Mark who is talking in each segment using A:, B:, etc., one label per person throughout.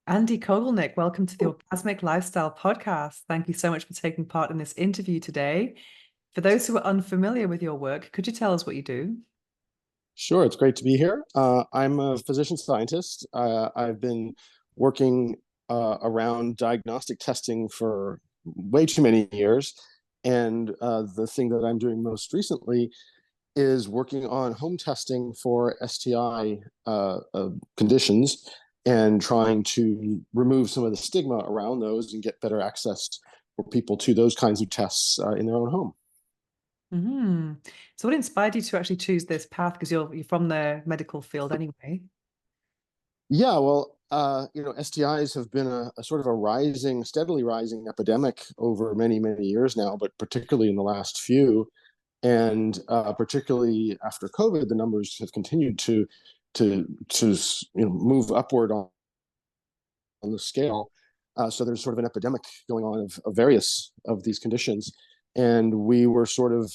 A: Andy Kogelnik, welcome to the Orgasmic Lifestyle Podcast. Thank you so much for taking part in this interview today. For those who are unfamiliar with your work, could you tell us what you do?
B: Sure, it's great to be here. I'm a physician scientist. I've been working around diagnostic testing for way too many years. And the thing that I'm doing most recently is working on home testing for STI conditions and trying to remove some of the stigma around those and get better access for people to those kinds of tests in their own home.
A: Hmm. So what inspired you to actually choose this path? Because you're from the medical field anyway.
B: Yeah, well, STIs have been a sort of a rising, steadily rising epidemic over many, many years now, but particularly in the last few, and particularly after COVID, the numbers have continued to move upward on the scale. So there's sort of an epidemic going on of various of these conditions, and we were sort of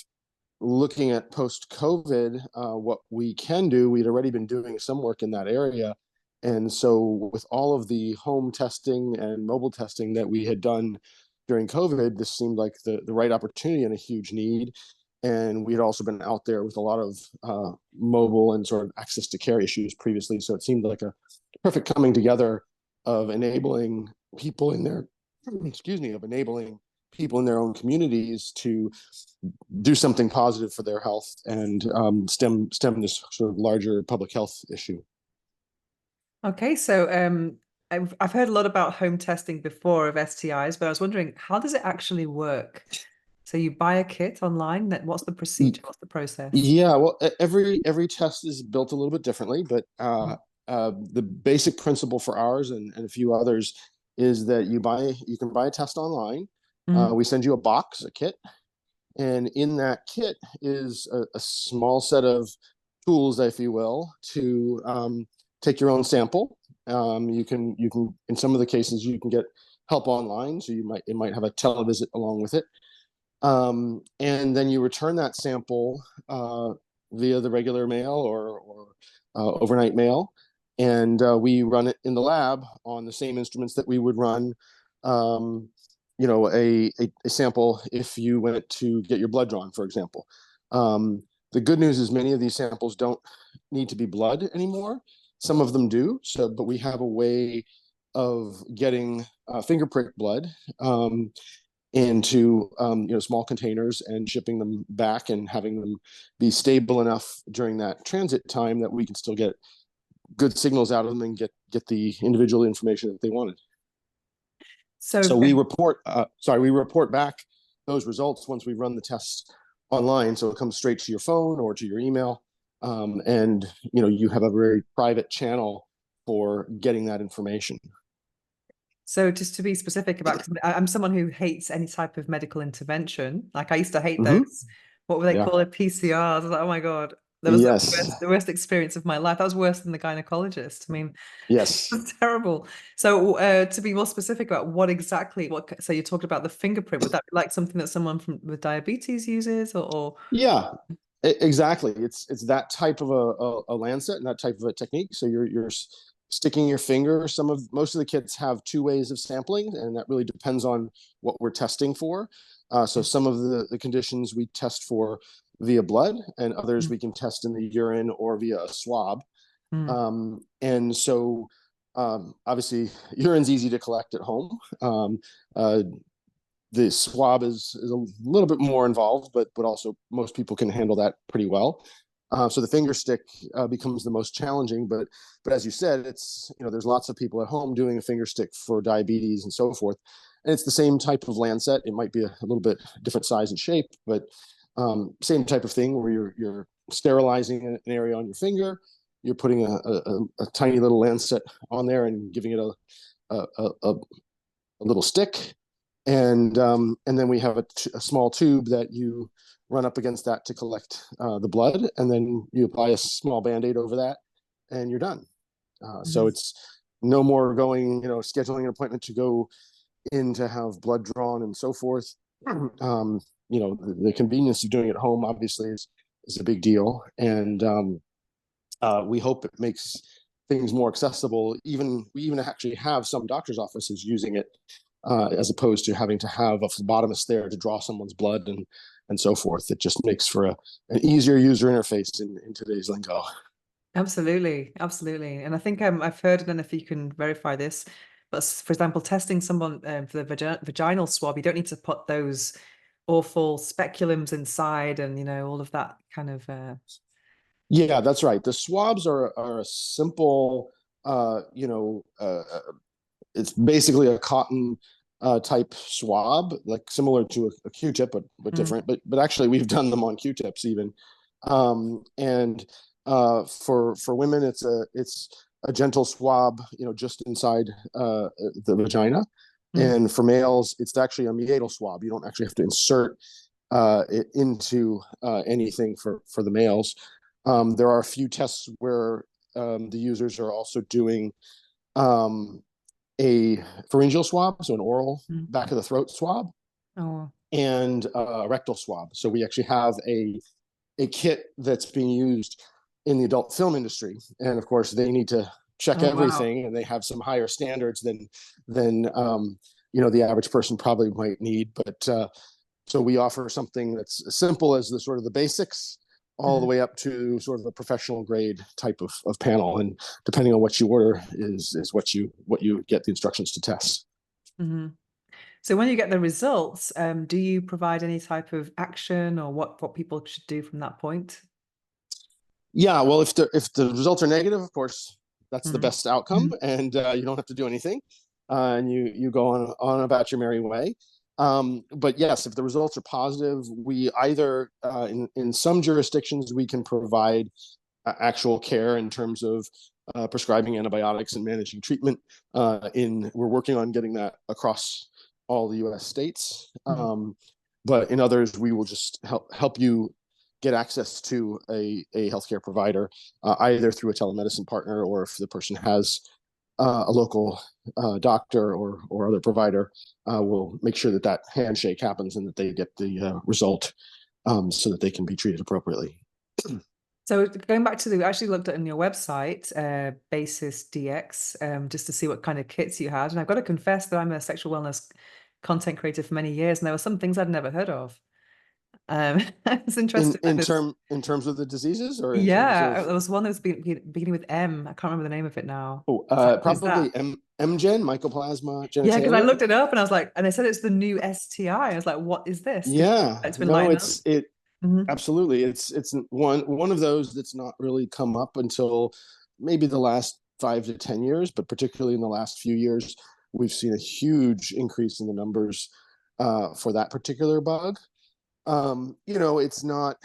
B: looking at post-COVID, what we can do. We'd already been doing some work in that area. And so with all of the home testing and mobile testing that we had done during COVID, this seemed like the right opportunity and a huge need. And we had also been out there with a lot of mobile and sort of access to care issues previously. So it seemed like a perfect coming together of enabling people in their, of enabling people in their own communities to do something positive for their health and stem this sort of larger public health issue.
A: Okay, so I've heard a lot about home testing before of STIs, but I was wondering, how does it actually work? So you buy a kit online, then what's the procedure? What's the process?
B: Yeah, well, every test is built a little bit differently, but the basic principle for ours and a few others is that you can buy a test online.
A: Mhm.
B: We send you a box, a kit, and in that kit is a small set of tools, if you will, to take your own sample. You can in some of the cases you can get help online, so it might have a televisit along with it, and then you return that sample via the regular mail or overnight mail, and we run it in the lab on the same instruments that we would run a sample if you went to get your blood drawn, for example. The good news is many of these samples don't need to be blood anymore. Some of them do. So, but we have a way of getting finger prick blood into small containers and shipping them back and having them be stable enough during that transit time that we can still get good signals out of them and get the individual information that they wanted.
A: So
B: So we report back those results once we run the test online. So it comes straight to your phone or to your email, and you have a very private channel for getting that information.
A: So just to be specific about, 'cause I'm someone who hates any type of medical intervention. Like I used to hate
B: Mm-hmm.
A: those, what were they
B: Yeah.
A: called, PCRs? I was like, oh my God, that was
B: Yes.
A: the worst experience of my life. That was worse than the gynecologist. I mean, it
B: Yes.
A: was terrible. So to be more specific about so you talked about the fingerprint. Would that be like something that someone with diabetes uses or?
B: Yeah. Exactly. It's that type of a lancet and that type of a technique. So you're sticking your finger. Most of the kits have two ways of sampling, and that really depends on what we're testing for. So some of the conditions we test for via blood, and others we can test in the urine or via a swab.
A: Mm.
B: And so obviously urine's easy to collect at home. Uh, the swab is a little bit more involved, but also most people can handle that pretty well. So the finger stick becomes the most challenging, but as you said, there's lots of people at home doing a finger stick for diabetes and so forth, and it's the same type of lancet. It might be a little bit different size and shape, but same type of thing where you're sterilizing an area on your finger. You're putting a tiny little lancet on there and giving it a little stick, and then we have a small tube that you run up against that to collect the blood, and then you apply a small band-aid over that, and you're done. So
A: Mhm.
B: it's no more going, scheduling an appointment to go in to have blood drawn and so forth. The convenience of doing it at home obviously is a big deal, and we hope it makes things more accessible. We even actually have some doctors' offices using it, as opposed to having to have a phlebotomist there to draw someone's blood and so forth. It just makes for an easier user interface in today's lingo.
A: Absolutely, absolutely. And I think I've heard, and if you can verify this, but for example, testing someone for the vaginal swab, you don't need to put those awful speculums inside and, all of that kind of.
B: Yeah, that's right. The swabs are a simple, it's basically a cotton type swab, like similar to a Q-tip, but different. But actually, we've done them on Q-tips even. And for women, it's a gentle swab, just inside the vagina. And for males, it's actually a meatal swab. You don't actually have to insert it into anything for the males. There are a few tests where the users are also doing a pharyngeal swab, so an oral back of the throat swab,
A: Oh,
B: and a rectal swab. So we actually have a kit that's being used in the adult film industry, and of course they need to check
A: oh, wow.
B: everything, and they have some higher standards than the average person probably might need. But so we offer something that's as simple as the sort of the basics, all the way up to sort of a professional grade type of panel, and depending on what you order is what you get the instructions to test.
A: So when you get the results, do you provide any type of action or what people should do from that point?
B: Yeah, well, if the results are negative, of course, that's the
A: Mhm.
B: best outcome, and you don't have to do anything, and you go on about your merry way. But yes, if the results are positive, we either in some jurisdictions we can provide actual care in terms of prescribing antibiotics and managing treatment. We're working on getting that across all the U.S. states. But in others, we will just help you get access to a healthcare provider, either through a telemedicine partner, or if the person has a local doctor or other provider, we'll make sure that handshake happens and that they get the result, so that they can be treated appropriately.
A: So going back to I actually looked at on your website, BasisDx, just to see what kind of kits you had. And I've got to confess that I'm a sexual wellness content creator for many years, and there were some things I'd never heard of. I was interested in this.
B: In terms of the diseases, or in terms
A: Yeah,
B: of
A: there was one that was beginning with M. I can't remember the name of it now. What is
B: probably
A: that?
B: MGen, Mycoplasma
A: Yeah, because I
B: genitalia.
A: looked it up and I was like, and they said it's the new STI. I was like, what is this? Could you
B: Yeah,
A: like to
B: no,
A: enlighten us?
B: absolutely. It's one of those that's not really come up until maybe the last 5 to 10 years, but particularly in the last few years, we've seen a huge increase in the numbers for that particular bug. It's not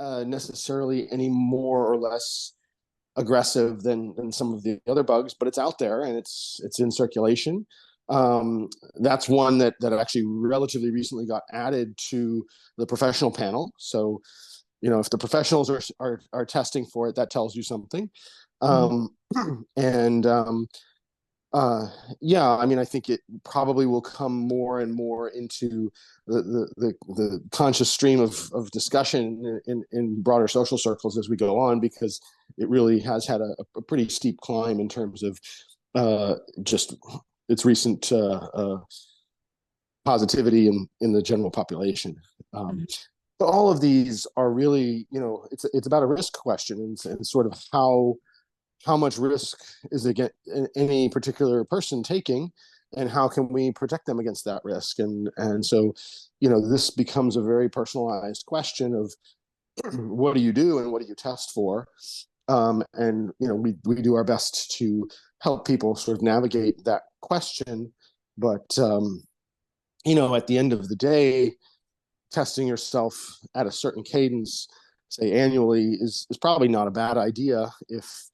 B: necessarily any more or less aggressive than some of the other bugs, but it's out there and it's in circulation. That's one that actually relatively recently got added to the professional panel. So, if the professionals are testing for it, that tells you something. And yeah, I mean, I think it probably will come more and more into the conscious stream of discussion in broader social circles as we go on, because it really has had a pretty steep climb in terms of just its recent positivity in the general population. But all of these are really, it's about a risk question, and sort of how much risk is any particular person taking, and how can we protect them against that risk. And so this becomes a very personalized question of what do you do and what do you test for. And we do our best to help people sort of navigate that question. But at the end of the day, testing yourself at a certain cadence, say annually, is probably not a bad idea if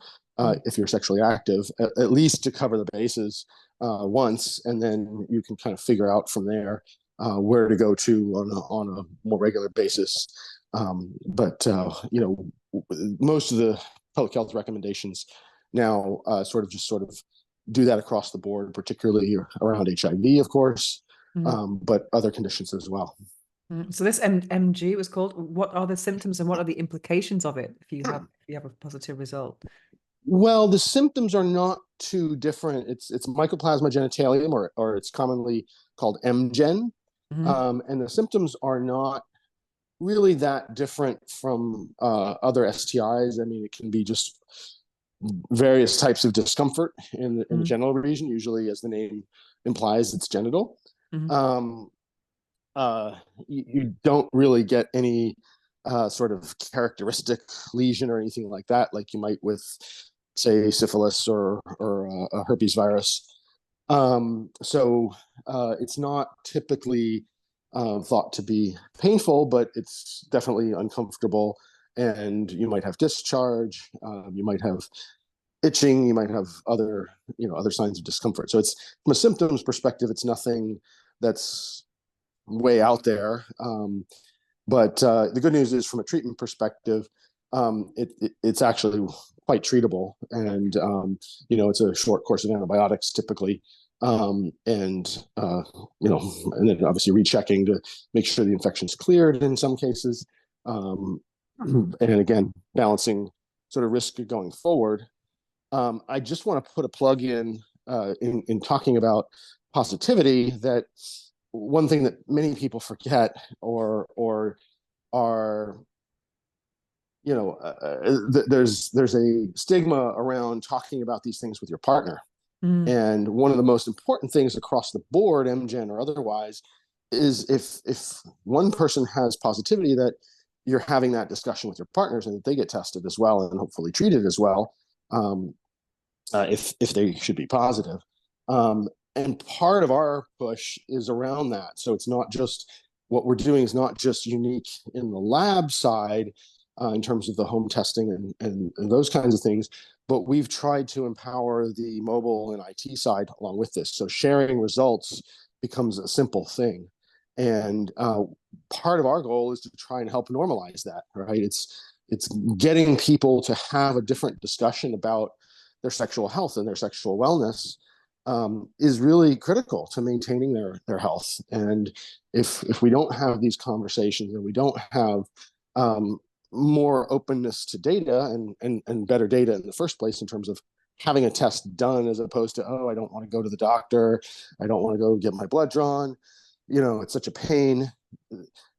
B: you're sexually active, at least to cover the bases once, and then you can kind of figure out from there where to go to on a more regular basis. But most of the public health recommendations now sort of do that across the board, particularly around HIV, of course, but other conditions as well.
A: So this MG was called. What are the symptoms and what are the implications of it if you have a positive result?
B: Well, the symptoms are not too different. It's Mycoplasma genitalium, or it's commonly called MGen,
A: Hmm.
B: and the symptoms are not really that different from other STIs. I mean, it can be just various types of discomfort in the
A: Hmm.
B: genital region. Usually, as the name implies, it's genital.
A: Hmm.
B: Um, you don't really get any sort of characteristic lesion or anything like that, like you might with, say, syphilis or a herpes virus. So it's not typically thought to be painful, but it's definitely uncomfortable. And you might have discharge, you might have itching, you might have other signs of discomfort. So it's, from a symptoms perspective, it's nothing that's way out there. But the good news is, from a treatment perspective, it's actually quite treatable, and it's a short course of antibiotics typically, and then obviously rechecking to make sure the infection's cleared in some cases, um, and again balancing sort of risk going forward. I just want to put a plug in talking about positivity, that one thing that many people forget, or are there's a stigma around talking about these things with your partner.
A: Mm.
B: And one of the most important things across the board, MGen or otherwise, is if one person has positivity, that you're having that discussion with your partners, and that they get tested as well and hopefully treated as well, um, if they should be positive. And part of our push is around that. So it's not just, what we're doing is not just unique in the lab side, in terms of the home testing and those kinds of things, but we've tried to empower the mobile and IT side along with this. So sharing results becomes a simple thing. And part of our goal is to try and help normalize that, right? It's getting people to have a different discussion about their sexual health and their sexual wellness, is really critical to maintaining their health. And if we don't have these conversations, and we don't have more openness to data, and better data in the first place, in terms of having a test done, as opposed to, oh, I don't want to go to the doctor, I don't want to go get my blood drawn, it's such a pain.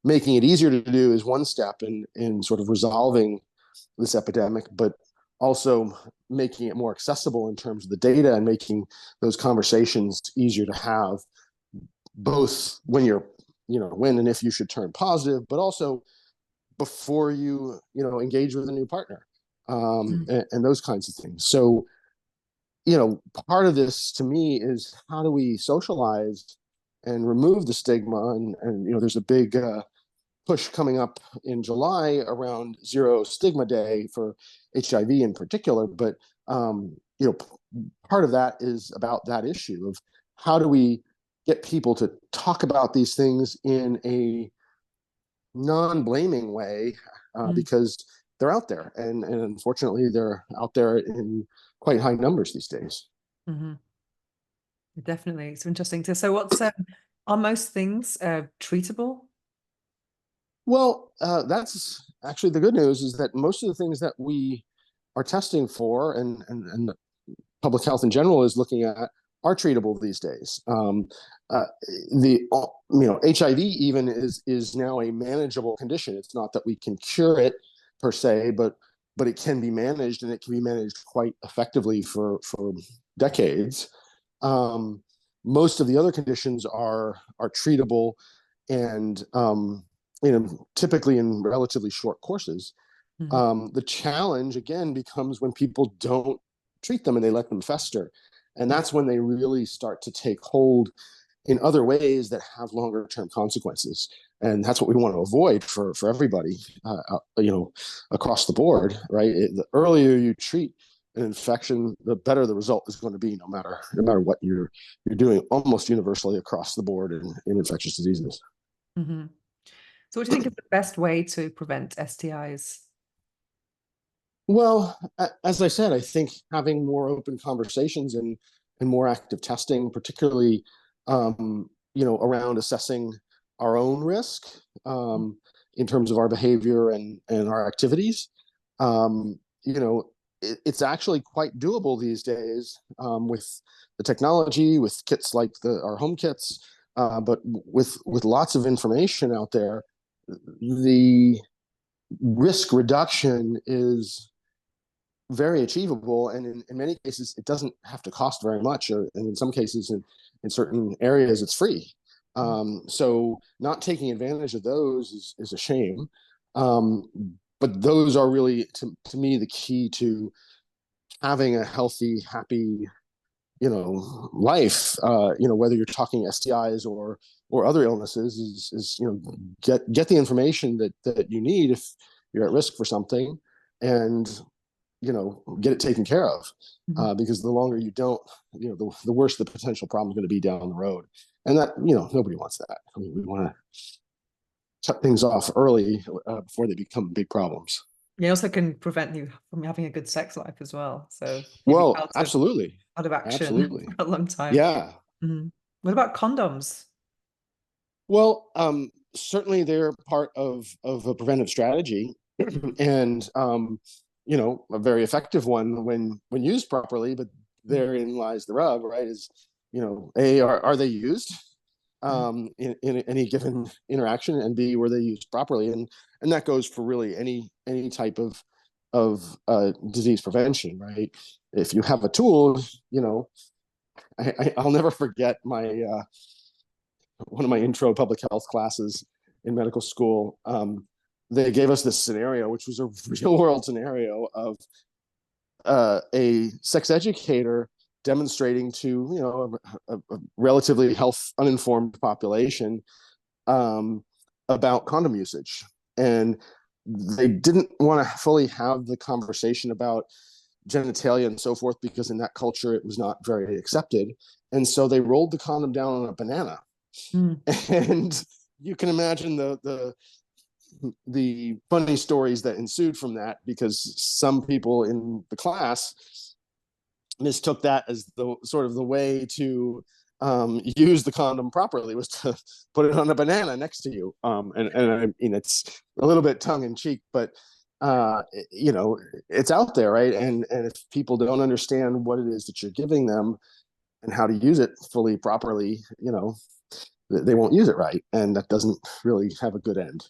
B: Making it easier to do is one step in sort of resolving this epidemic, but also making it more accessible in terms of the data, and making those conversations easier to have, both when and if you should turn positive, but also before you engage with a new partner,
A: Mm.
B: and those kinds of things. So part of this to me is, how do we socialize and remove the stigma? And there's a big push coming up in July around Zero Stigma Day for HIV in particular. But part of that is about that issue of, how do we get people to talk about these things in a non-blaming way,
A: Mm.
B: because they're out there, and unfortunately they're out there in quite high numbers these days.
A: Hmm. Definitely. It's interesting. So what's are most things treatable?
B: Well, that's actually the good news, is that most of the things that we are testing for, and public health in general is looking at, are treatable these days. Uh, the HIV even is now a manageable condition. It's not that we can cure it per se, but it can be managed, and it can be managed quite effectively for decades. Um, Most of the other conditions are treatable, and typically in relatively short courses.
A: Hmm.
B: The challenge again becomes when people don't treat them, and they let them fester, and that's when they really start to take hold in other ways that have longer term consequences. And that's what we want to avoid for everybody, across the board, right? The earlier you treat an infection, the better the result is going to be, no matter what you're doing, almost universally across the board in infectious diseases.
A: Hmm. So what do you think is the best way to prevent STIs?
B: Well, as I said, I think having more open conversations and more active testing, particularly around assessing our own risk, in terms of our behavior and our activities. Um, you know, it's actually quite doable these days with the technology, with kits like our home kits, but with lots of information out there, the risk reduction is very achievable, and in many cases it doesn't have to cost very much, and in some cases in certain areas it's free. So not taking advantage of those is a shame, but those are really to me the key to having a healthy, happy, life. Whether you're talking STIs or other illnesses, is get the information that you need if you're at risk for something, and get it taken care of, because the longer you don't, the worse the potential problem is going to be down the road, and that nobody wants that. I mean, we want to cut things off early before they become big problems.
A: It also can prevent you from having a good sex life as well. So you'd be
B: Well, absolutely,
A: out of action
B: absolutely,
A: for a long time.
B: yeah.
A: What about condoms?
B: Well, certainly they're part of a preventive strategy, and a very effective one when used properly. But therein lies the rub, right? Is are they used in any given interaction, and B, were they used properly? And that goes for really any type of disease prevention, right? If you have a tool, I'll never forget my one of my intro public health classes in medical school. They gave us this scenario, which was a real world scenario of a sex educator demonstrating to a relatively health uninformed population about condom usage, and they didn't want to fully have the conversation about genitalia and so forth, because in that culture it was not very accepted, and so they rolled the condom down on a banana. And you can imagine the funny stories that ensued from that, because some people in the class mistook that as the sort of the way to use the condom properly, was to put it on a banana next to you. And I mean, it's a little bit tongue in cheek, but it's out there, right? And if people don't understand what it is that you're giving them and how to use it fully properly, they won't use it right, and that doesn't really have a good end.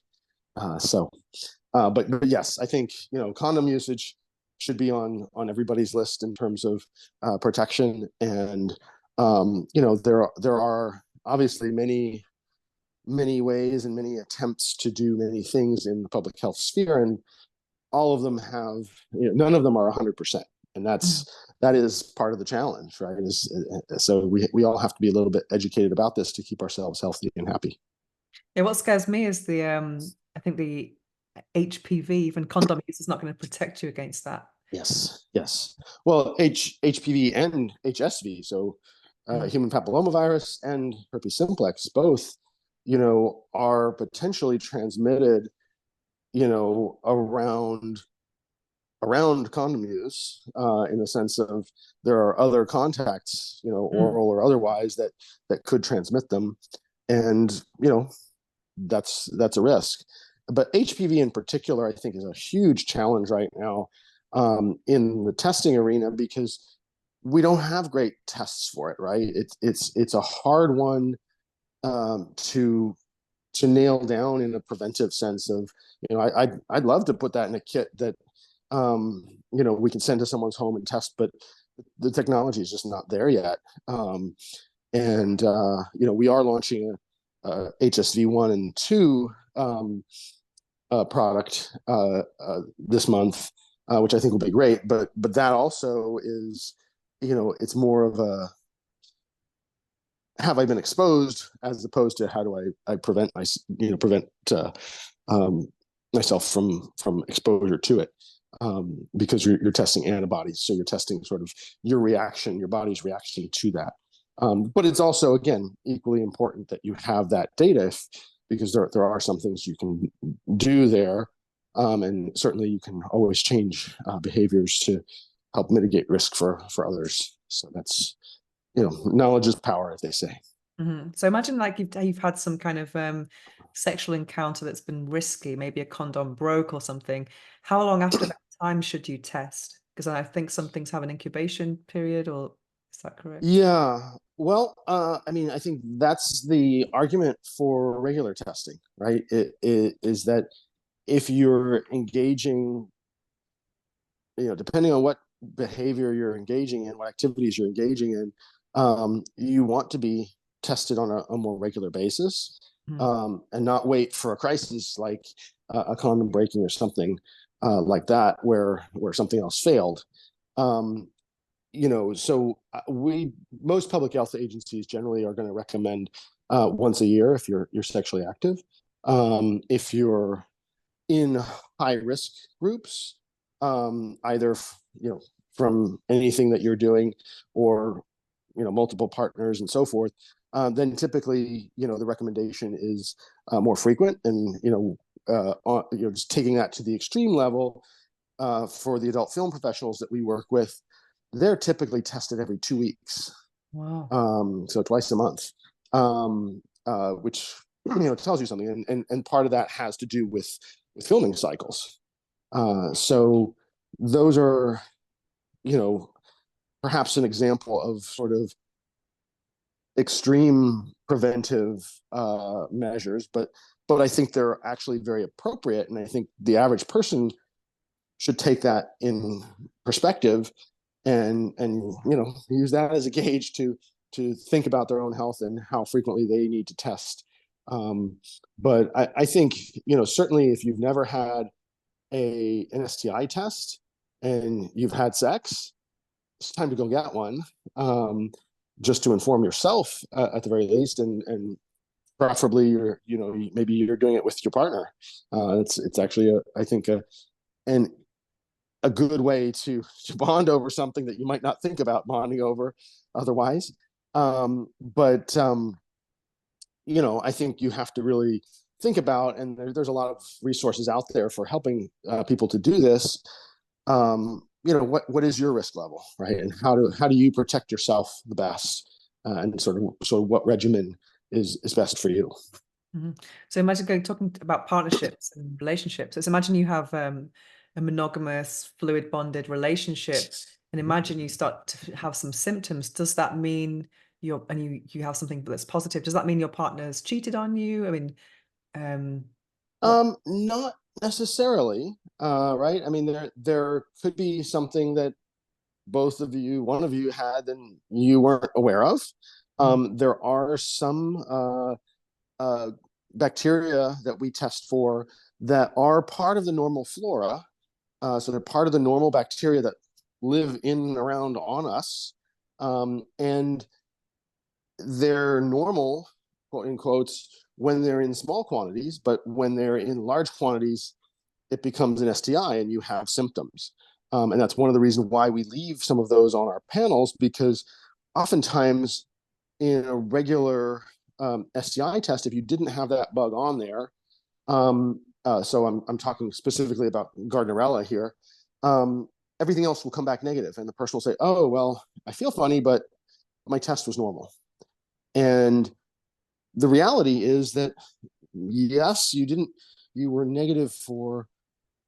B: But yes, I think condom usage should be on everybody's list in terms of protection, and there are obviously many ways and many attempts to do many things in the public health sphere, and all of them have none of them are 100%, and that is part of the challenge, right? So we all have to be a little bit educated about this to keep ourselves healthy and happy.
A: Yeah, what scares me is I think the HPV, even condom use, is not going to protect you against that.
B: Yes. Well, HPV and HSV, so human papillomavirus and herpes simplex, both, are potentially transmitted, around condom use, in the sense of there are other contacts, oral or otherwise, that could transmit them, and that's a risk. But HPV in particular, I think, is a huge challenge right now in the testing arena, because we don't have great tests for it, right? It's a hard one to nail down in a preventive sense of, I'd love to put that in a kit that we can send to someone's home and test, but the technology is just not there yet. And we are launching a HSV1 and 2 product this month, which I think will be great. But that also is, it's more of a, have I been exposed, as opposed to how do I prevent myself from exposure to it, because you're testing antibodies, so you're testing sort of your body's reaction to that. But it's also, again, equally important that you have that data, because there are some things you can do there, and certainly you can always change behaviors to help mitigate risk for others. So that's, knowledge is power, as they say.
A: So imagine like you've had some kind of sexual encounter that's been risky, maybe a condom broke or something. How long after that time should you test? Because I think some things have an incubation period, or is that correct?
B: Yeah. Well, I mean, I think that's the argument for regular testing, right? It is that if you're engaging, depending on what behavior you're engaging in, what activities you're engaging in, you want to be tested on a more regular basis,
A: Mm.
B: and not wait for a crisis like a condom breaking or something like that, where something else failed. Um, so we most public health agencies generally are going to recommend once a year if you're sexually active. If you're in high risk groups, either from anything that you're doing, or multiple partners and so forth, then typically the recommendation is more frequent. And just taking that to the extreme level, for the adult film professionals that we work with, they're typically tested every 2 weeks,
A: Wow.
B: so twice a month, which tells you something. And part of that has to do with filming cycles. So those are, perhaps an example of sort of extreme preventive measures, but I think they're actually very appropriate, and I think the average person should take that in perspective, and use that as a gauge to think about their own health and how frequently they need to test. But I think certainly if you've never had an STI test and you've had sex, it's time to go get one, just to inform yourself, at the very least, and preferably maybe you're doing it with your partner. It's actually I think an a good way to bond over something that you might not think about bonding over otherwise. But I think you have to really think about, and there's a lot of resources out there for helping people to do this. What is your risk level, right? And how do you protect yourself the best, and sort of what regimen is best for you.
A: Mhm. So imagine talking about partnerships and relationships. So imagine you have a monogamous, fluid bonded relationship, and imagine you start to have some symptoms. Does that mean you have something that's positive? Does that mean your partner's cheated on you? I mean, um, what?
B: Not necessarily, right? I mean, there could be something that one of you had and you weren't aware of.
A: Mm.
B: There are some uh, bacteria that we test for that are part of the normal flora. So they're part of the normal bacteria that live in and around on us. And they're normal, quote in quotes, when they're in small quantities, but when they're in large quantities, it becomes an STI and you have symptoms. And that's one of the reasons why we leave some of those on our panels, because oftentimes in a regular STI test, if you didn't have that bug on there, so I'm talking specifically about Gardnerella here, everything else will come back negative, and the person will say, "Oh, well, I feel funny, but my test was normal." And the reality is that yes, you were negative for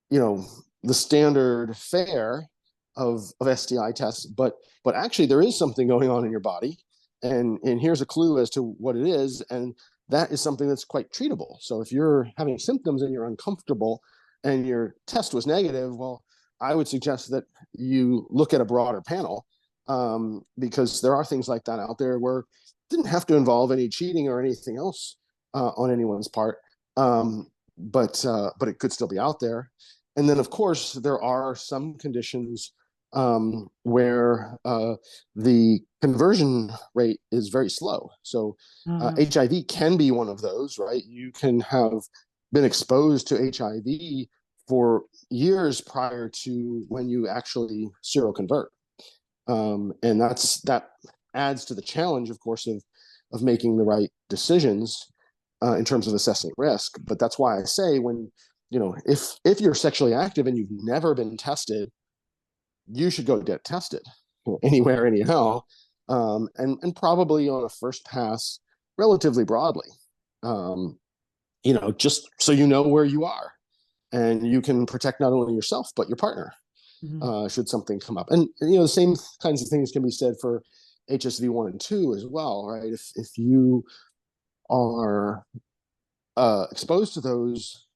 B: the standard fare of STI tests, but actually there is something going on in your body, and here's a clue as to what it is, and that is something that's quite treatable. So if you're having symptoms and you're uncomfortable and your test was negative, well, I would suggest that you look at a broader panel, because there are things like that out there where it didn't have to involve any cheating or anything else on anyone's part, but it could still be out there. And then, of course, there are some conditions where the conversion rate is very slow. So
A: Uh,
B: HIV can be one of those, right? You can have been exposed to HIV for years prior to when you actually seroconvert. And that adds to the challenge, of course, of making the right decisions in terms of assessing risk. But that's why I say, when if you're sexually active and you've never been tested, you should go get tested anywhere, anyhow, and probably on a first pass, relatively broadly, just so you know where you are, and you can protect not only yourself but your partner.
A: Mhm.
B: should something come up. And the same kinds of things can be said for HSV1 and 2 as well, right? If you are exposed to those,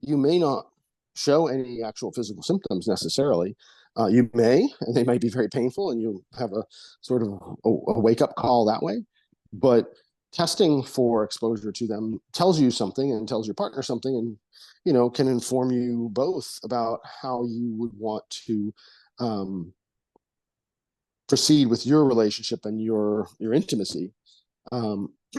B: you may not show any actual physical symptoms necessarily. You may, and they might be very painful, and you have a sort of a wake up call that way. But testing for exposure to them tells you something and tells your partner something, and can inform you both about how you would want to um, proceed with your relationship and your intimacy.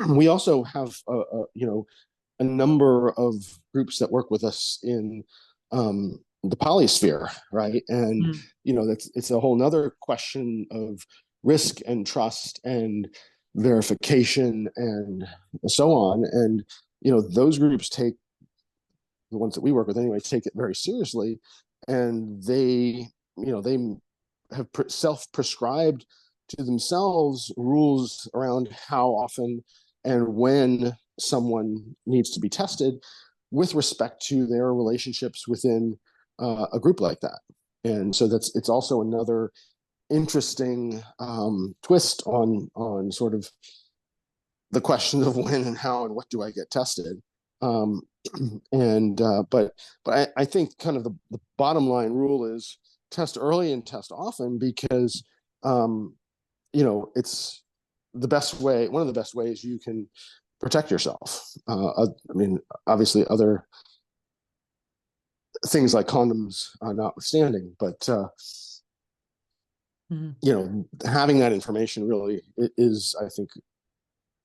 B: We also have a number of groups that work with us in the polysphere, right? And
A: Mm.
B: it's a whole nother question of risk and trust and verification and so on. And those groups take, the ones that we work with anyway, take it very seriously, and they have self-prescribed to themselves rules around how often and when someone needs to be tested with respect to their relationships within a group like that. And so it's also another interesting twist on sort of the question of when and how and what do I get tested. Um, and but I think kind of the bottom line rule is test early and test often, because it's the best way, one of the best ways you can protect yourself. I mean, obviously other things like condoms notwithstanding, but
A: Mhm.
B: having that information really is, I think,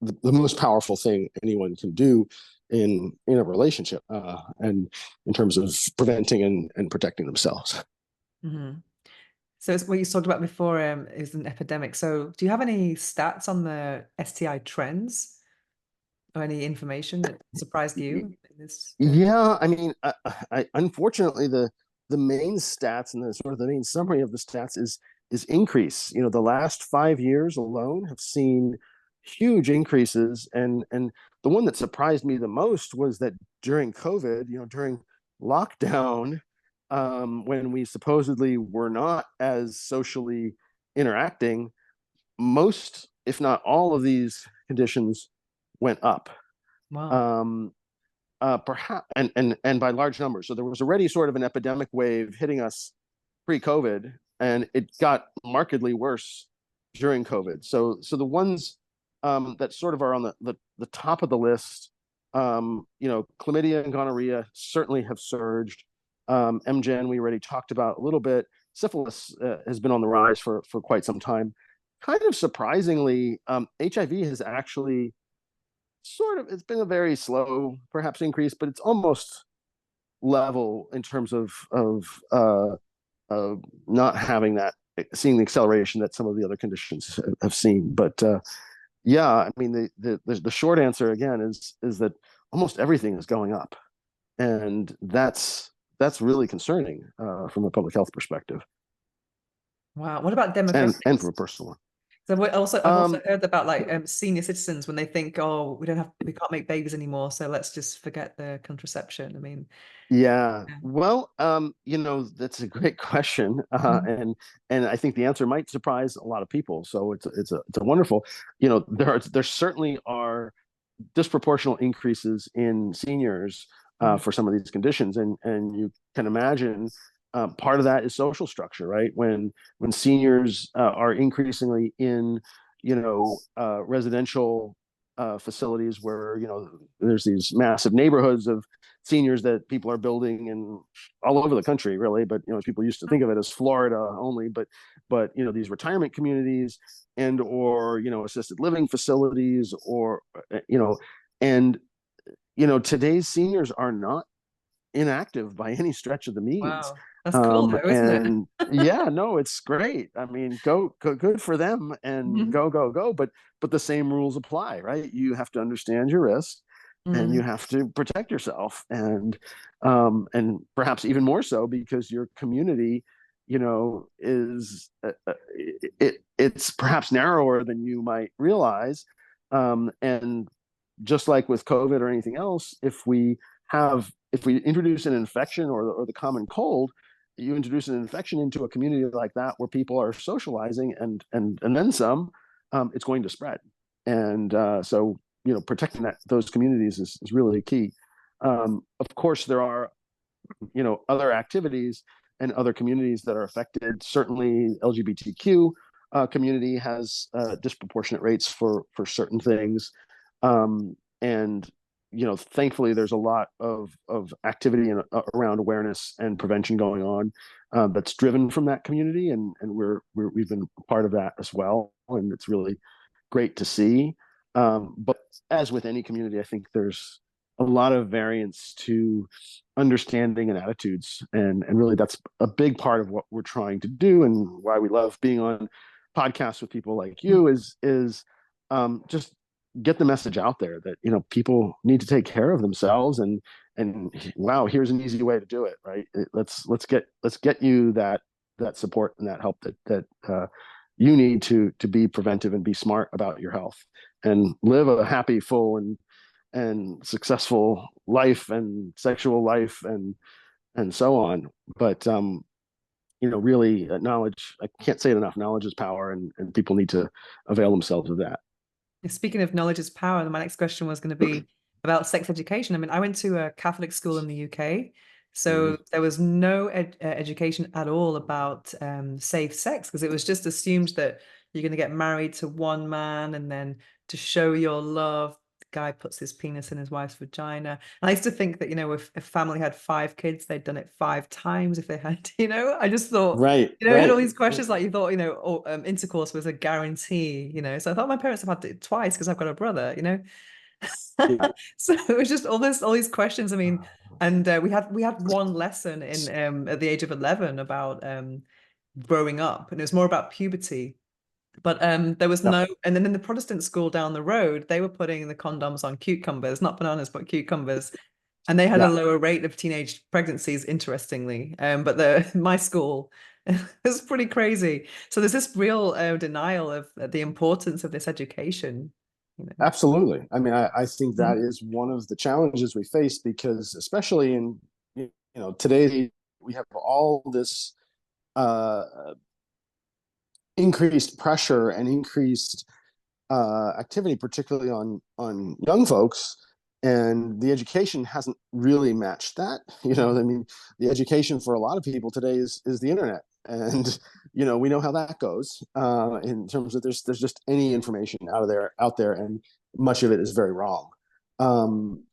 B: the most powerful thing anyone can do in a relationship, and in terms of preventing and protecting themselves.
A: Mhm. So it's what you talked about before, is an epidemic. So do you have any stats on the STI trends or any information that surprised you in this journey?
B: Yeah, I mean, unfortunately, the main stats and the sort of the main summary of the stats is increase. The last 5 years alone have seen huge increases, and the one that surprised me the most was that during COVID, during lockdown, when we supposedly were not as socially interacting, most, if not all, of these conditions went up.
A: Wow.
B: Um, Perhaps and by large numbers. So there was already sort of an epidemic wave hitting us pre-COVID, and it got markedly worse during COVID. So the ones that sort of are on the top of the list, chlamydia and gonorrhea certainly have surged. MGen we already talked about a little bit. Syphilis has been on the rise for quite some time. Kind of surprisingly, HIV has actually sort of, it's been a very slow perhaps increase, but it's almost level in terms of not having that, seeing the acceleration that some of the other conditions have seen. But yeah, I mean, the short answer again is that almost everything is going up, and that's really concerning from a public health perspective,
A: Wow. What about
B: and from
A: demographics?
B: a personal one.
A: So I've also
B: Um,
A: heard about like senior citizens when they think, oh, we can't make babies anymore, so let's just forget the contraception. I mean,
B: Yeah,
A: yeah.
B: well, that's a great question,
A: Mhm.
B: and I think the answer might surprise a lot of people. So it's a wonderful, there certainly are disproportional increases in seniors
A: Mm.
B: for some of these conditions, and you can imagine part of that is social structure, right? When seniors are increasingly in residential facilities where there's these massive neighborhoods of seniors that people are building in all over the country, really. But people used to think of it as Florida only, but these retirement communities and or assisted living facilities, or and today's seniors are not inactive by any stretch of the means.
A: Wow. That's cool though, isn't it?
B: And yeah, no, it's great. I mean, go, good for them, and
A: Mhm.
B: go. But the same rules apply, right? You have to understand your risk, and you
A: Mm.
B: have to protect yourself, and perhaps even more so because your community, is it's perhaps narrower than you might realize. And just like with COVID or anything else, if we introduce an infection or the common cold, you introduce an infection into a community like that where people are socializing and then some, it's going to spread. And so, protecting those communities is really key. Of course, there are, other activities and other communities that are affected. Certainly, LGBTQ community has disproportionate rates for certain things, and thankfully, there's a lot of activity around awareness and prevention going on that's driven from that community, and we've been part of that as well, and it's really great to see. But as with any community, I think there's a lot of variance to understanding and attitudes, and really that's a big part of what we're trying to do, and why we love being on podcasts with people like you is just get the message out there that people need to take care of themselves, and wow, here's an easy way to do it, right? Let's get you that support and that help that you need to be preventive and be smart about your health and live a happy, full, and successful life and sexual life and so on. But really, knowledge, I can't say it enough, knowledge is power, and people need to avail themselves of that.
A: Speaking of knowledge is power, my next question was going to be about sex education. I mean, I went to a Catholic school in the UK, so there was no education at all about safe sex, because it was just assumed that you're going to get married to one man, and then to show your love, the guy puts his penis in his wife's vagina. And I used to think that, if a family had 5 kids, they'd done it 5 times if they had, I just thought,
B: Right,
A: you had all
B: right.
A: these questions, like you thought, intercourse was a guarantee. So I thought my parents have had it twice because I've got a brother.
B: Yeah.
A: So it was just all these questions. I mean, and we had one lesson in at the age of 11 about growing up, and it was more about puberty. But there was
B: Yep.
A: no, and then in the Protestant school down the road, they were putting the condoms on cucumbers, not bananas, but cucumbers. And they had a
B: Yeah.
A: lower rate of teenage pregnancies, interestingly. But the my school is pretty crazy. So there's this real denial of the importance of this education.
B: Absolutely. I mean, I think that
A: Mhm.
B: is one of the challenges we face, because especially in today we have all this uh, increased pressure and increased activity, particularly on young folks, and the education hasn't really matched that. I mean, the education for a lot of people today is the internet, and we know how that goes in terms of there's just any information out there, and much of it is very wrong.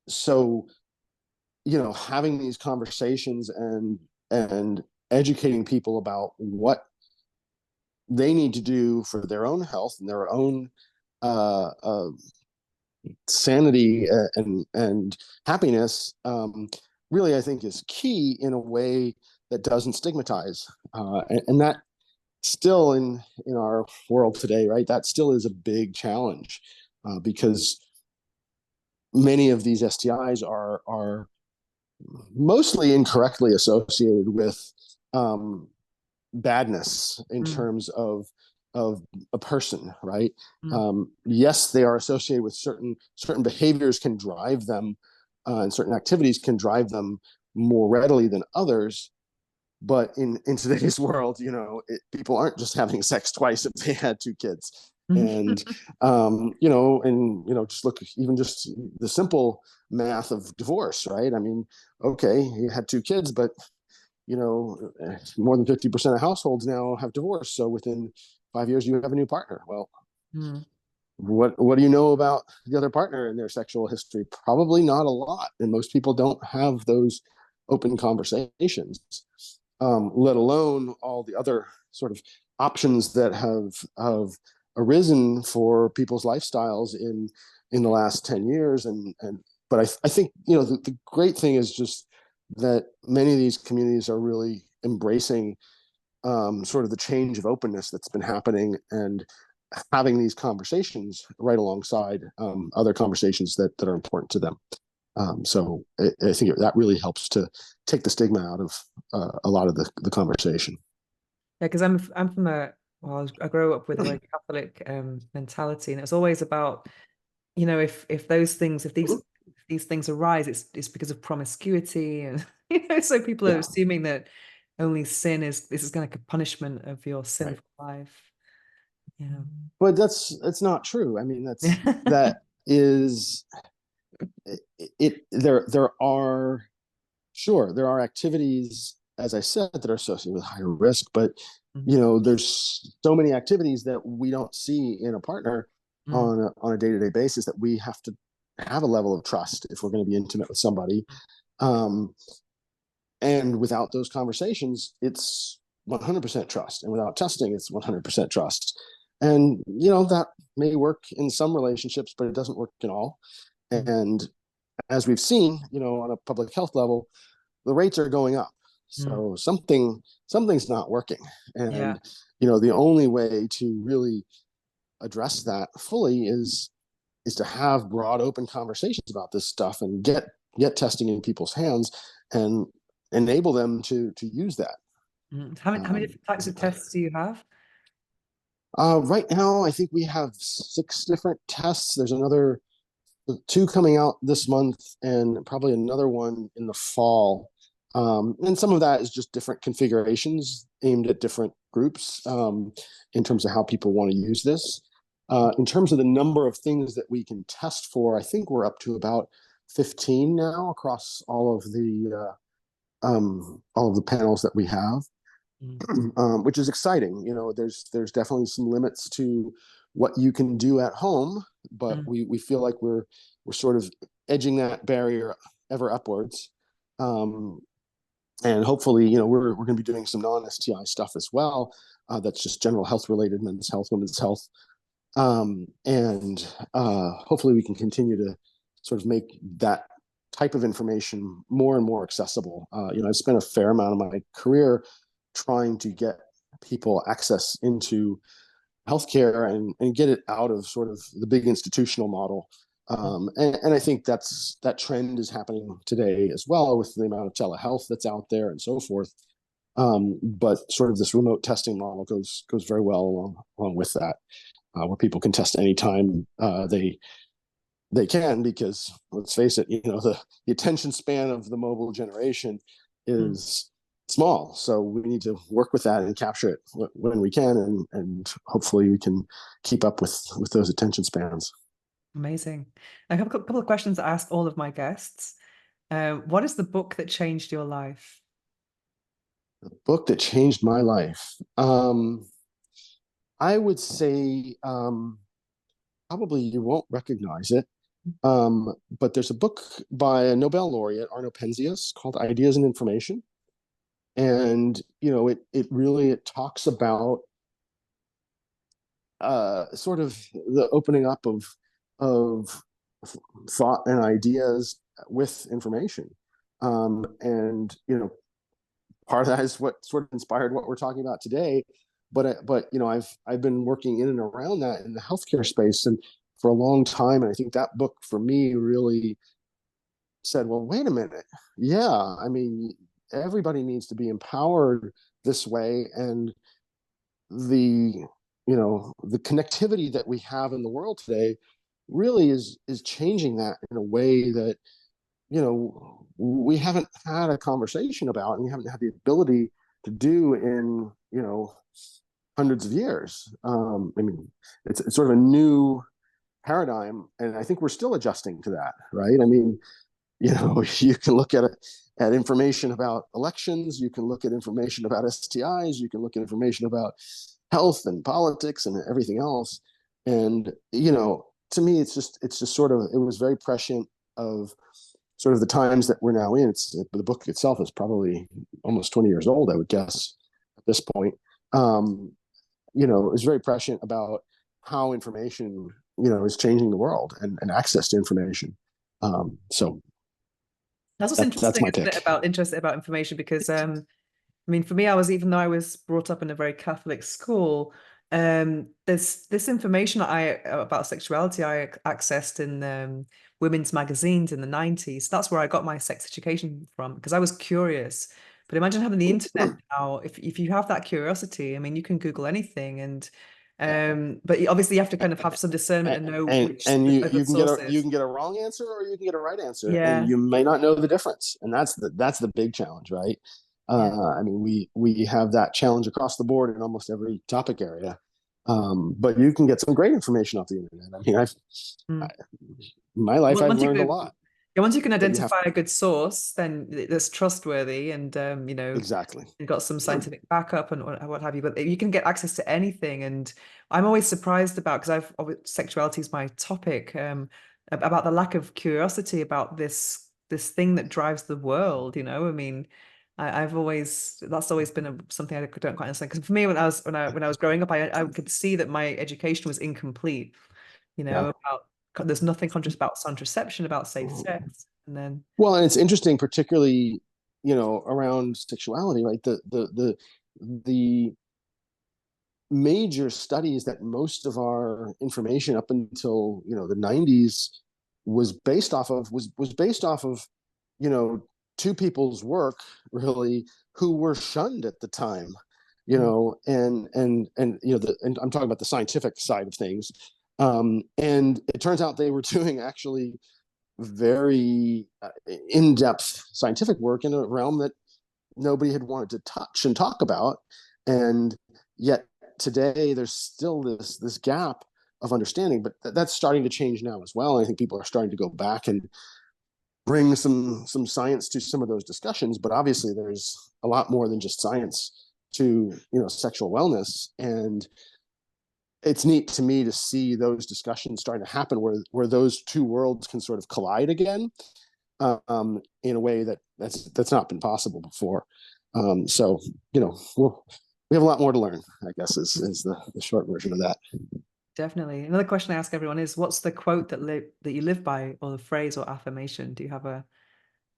B: So having these conversations and educating people about what they need to do for their own health and their own uh, uh, sanity and happiness, really, I think, is key in a way that doesn't stigmatize, and that still in our world today, right? That still is a big challenge, because many of these STIs are mostly incorrectly associated with um, badness in
A: Mm,
B: terms of a person, right?
A: mm,
B: Yes, they are associated with certain behaviors can drive them, and certain activities can drive them more readily than others. But in today's world, people aren't just having sex twice if they had 2 kids. And
A: mm.
B: just look, even just the simple math of divorce, right? I mean, okay, you had 2 kids, but more than 50% of households now have divorced. So within 5 years, you have a new partner. Well,
A: Mm.
B: what do you know about the other partner and their sexual history? Probably not a lot. And most people don't have those open conversations, let alone all the other sort of options that have arisen for people's lifestyles in the last 10 years. But I think the great thing is just that many of these communities are really embracing sort of the change of openness that's been happening, and having these conversations right alongside other conversations that are important to them. So I think that really helps to take the stigma out of a lot of the conversation.
A: Yeah, because I'm from I grew up with a very Catholic mentality, and it's always about, if those things, if these things arise, it's because of promiscuity, and so people are
B: Yeah.
A: assuming that only sin is this is like a punishment of your
B: Right.
A: sinful life. Yeah.
B: But that's not true. I mean,
A: Yeah.
B: that is there are, sure, there are activities, as I said, that are associated with higher risk, but
A: Mm,
B: there's so many activities that we don't see in a partner
A: mm,
B: on a day-to-day basis that we have to have a level of trust if we're going to be intimate with somebody. Um, and without those conversations, it's 100% trust. And without testing, it's 100% trust. And, that may work in some relationships, but it doesn't work in all.
A: mm,
B: And as we've seen, on a public health level, the rates are going up.
A: mm.
B: So something's not working.
A: Yeah.
B: And, the only way to really address that fully is to have broad open conversations about this stuff and get testing in people's hands and enable them to use that.
A: Mm. How many
B: Um,
A: different types of tests do you have?
B: right now, I think we have 6 different tests. There's another 2 coming out this month, and probably another one in the fall. And some of that is just different configurations aimed at different groups, in terms of how people want to use this. In terms of the number of things that we can test for, I think we're up to about 15 now across all of the panels that we have.
A: Mm,
B: Which is exciting. There's definitely some limits to what you can do at home, but
A: mm,
B: we feel like we're sort of edging that barrier ever upwards. Um, and hopefully, we're going to be doing some non-STI stuff as well. That's just general health related, men's health, women's health. And hopefully we can continue to sort of make that type of information more and more accessible. I've spent a fair amount of my career trying to get people access into healthcare and get it out of sort of the big institutional model.
A: mm.
B: And I think that trend is happening today as well with the amount of telehealth that's out there and so forth. But sort of this remote testing model goes very well along with that, where people can test anytime they can, because let's face it, the attention span of the mobile generation
A: Mm.
B: is small. So we need to work with that and capture it when we can, and hopefully we can keep up with those attention spans.
A: Amazing. I have a couple of questions I ask all of my guests. What is the book that changed your life?
B: The book that changed my life. I would say, probably you won't recognize it. But there's a book by a Nobel laureate, Arno Penzias, called Ideas and Information. And, it talks about sort of the opening up of thought and ideas with information. And, part of that is what sort of inspired what we're talking about today. But I've been working in and around that in the healthcare space and for a long time, and I think that book for me really said, well, wait a minute, yeah, I mean, everybody needs to be empowered this way, and the the connectivity that we have in the world today really is changing that in a way that we haven't had a conversation about, and we haven't had the ability to do in hundreds of years. I mean, it's sort of a new paradigm, and I think we're still adjusting to that, right? I mean, you can look at information about elections, you can look at information about STIs, you can look at information about health and politics and everything else. And to me, it's just sort of, it was very prescient of sort of the times that we're now in. The book itself is probably almost 20 years old, I would guess, at this point. It was very prescient about how information is changing the world, and access to information. So
A: That's what's
B: that's
A: interesting,
B: my
A: isn't it,
B: pick.
A: about interested about information? Because I mean, for me, even though I was brought up in a very Catholic school, there's this information about sexuality I accessed in women's magazines in the 90s. That's where I got my sex education from because I was curious. But imagine having the internet now. If you have that curiosity, I mean, you can Google anything, and but obviously you have to kind of have some discernment and know which
B: And
A: a
B: you
A: good
B: can get
A: source
B: a wrong answer, or you can get a right answer, and
A: Yeah.
B: you may not know the difference, and that's the big challenge, right?
A: Yeah.
B: I mean, we have that challenge across the board in almost every topic area. But you can get some great information off the internet. I mean, I,
A: Mm.
B: my life,
A: Well,
B: I've
A: once you
B: learned a
A: can,
B: lot,
A: yeah, once you can
B: but you have
A: identify a good source, then that's trustworthy, and
B: exactly.
A: you've got some scientific backup and what have you. But you can get access to anything, and I'm always surprised about, because sexuality is my topic, about the lack of curiosity about this thing that drives the world. I mean, I've always that's always been something I don't quite understand. Because for me, when I was growing up, I could see that my education was incomplete.
B: Yeah.
A: About there's nothing conscious about contraception, about safe sex, and then
B: Well, and it's interesting, particularly, around sexuality, right? The major studies that most of our information up until the 90s was based off of you know two people's work, really, who were shunned at the time,
A: mm,
B: and I'm talking about the scientific side of things. And it turns out they were doing actually very in-depth scientific work in a realm that nobody had wanted to touch and talk about. And yet today there's still this gap of understanding, but that's starting to change now as well. And I think people are starting to go back and bring some science to some of those discussions. But obviously there's a lot more than just science to sexual wellness. And it's neat to me to see those discussions starting to happen where those two worlds can sort of collide again, in a way that's not been possible before. So we have a lot more to learn, I guess, is the short version of that.
A: definitely. Another question I ask everyone is, what's the quote that you live by, or the phrase or affirmation? Do you have a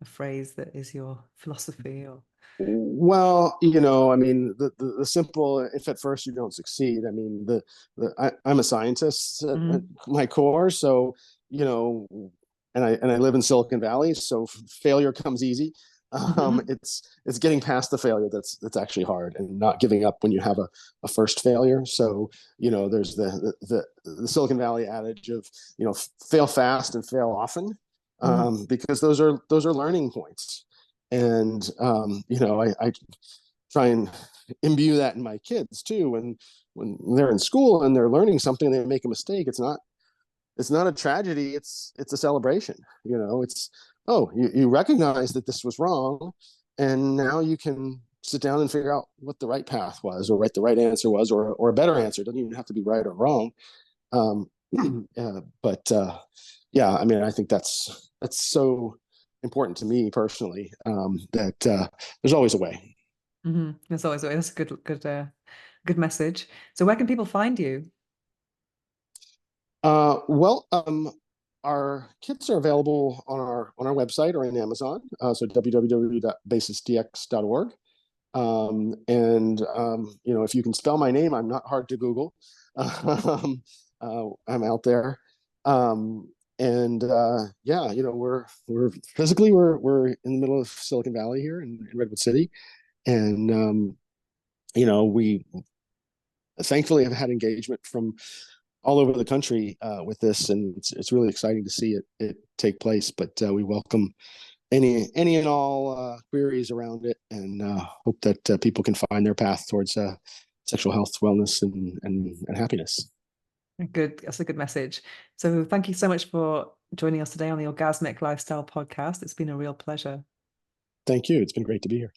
A: phrase that is your philosophy? Or
B: Well, I mean, the simple, if at first you don't succeed, I mean, I'm a scientist at
A: Mhm.
B: my core. So, you know, and I live in Silicon Valley, so failure comes easy.
A: Mhm.
B: It's getting past the failure that's actually hard, and not giving up when you have a first failure. So, there's the Silicon Valley adage of, fail fast and fail often,
A: Mhm.
B: because those are learning points. And I try and imbue that in my kids too. When they're in school and they're learning something, they make a mistake. It's not a tragedy. It's a celebration. It's, oh, you recognize that this was wrong, and now you can sit down and figure out what the right path was, or what the right answer was, or a better answer. It doesn't even have to be right or wrong. Um, but yeah, I mean, I think that's so important to me personally, that there's always a way.
A: Mhm. That's a good message. So where can people find you?
B: Well, our kits are available on our website or in Amazon. So www.basisdx.org. And if you can spell my name, I'm not hard to Google. um, I'm out there. Um, and yeah, we're physically we're in the middle of Silicon Valley here in Redwood City, and we thankfully have had engagement from all over the country with this, and it's really exciting to see it take place. But we welcome any and all queries around it, and hope that people can find their path towards sexual health, wellness, and happiness.
A: Good. That's a good message. So thank you so much for joining us today on the Orgasmic Lifestyle Podcast. It's been a real pleasure.
B: Thank you. It's been great to be here.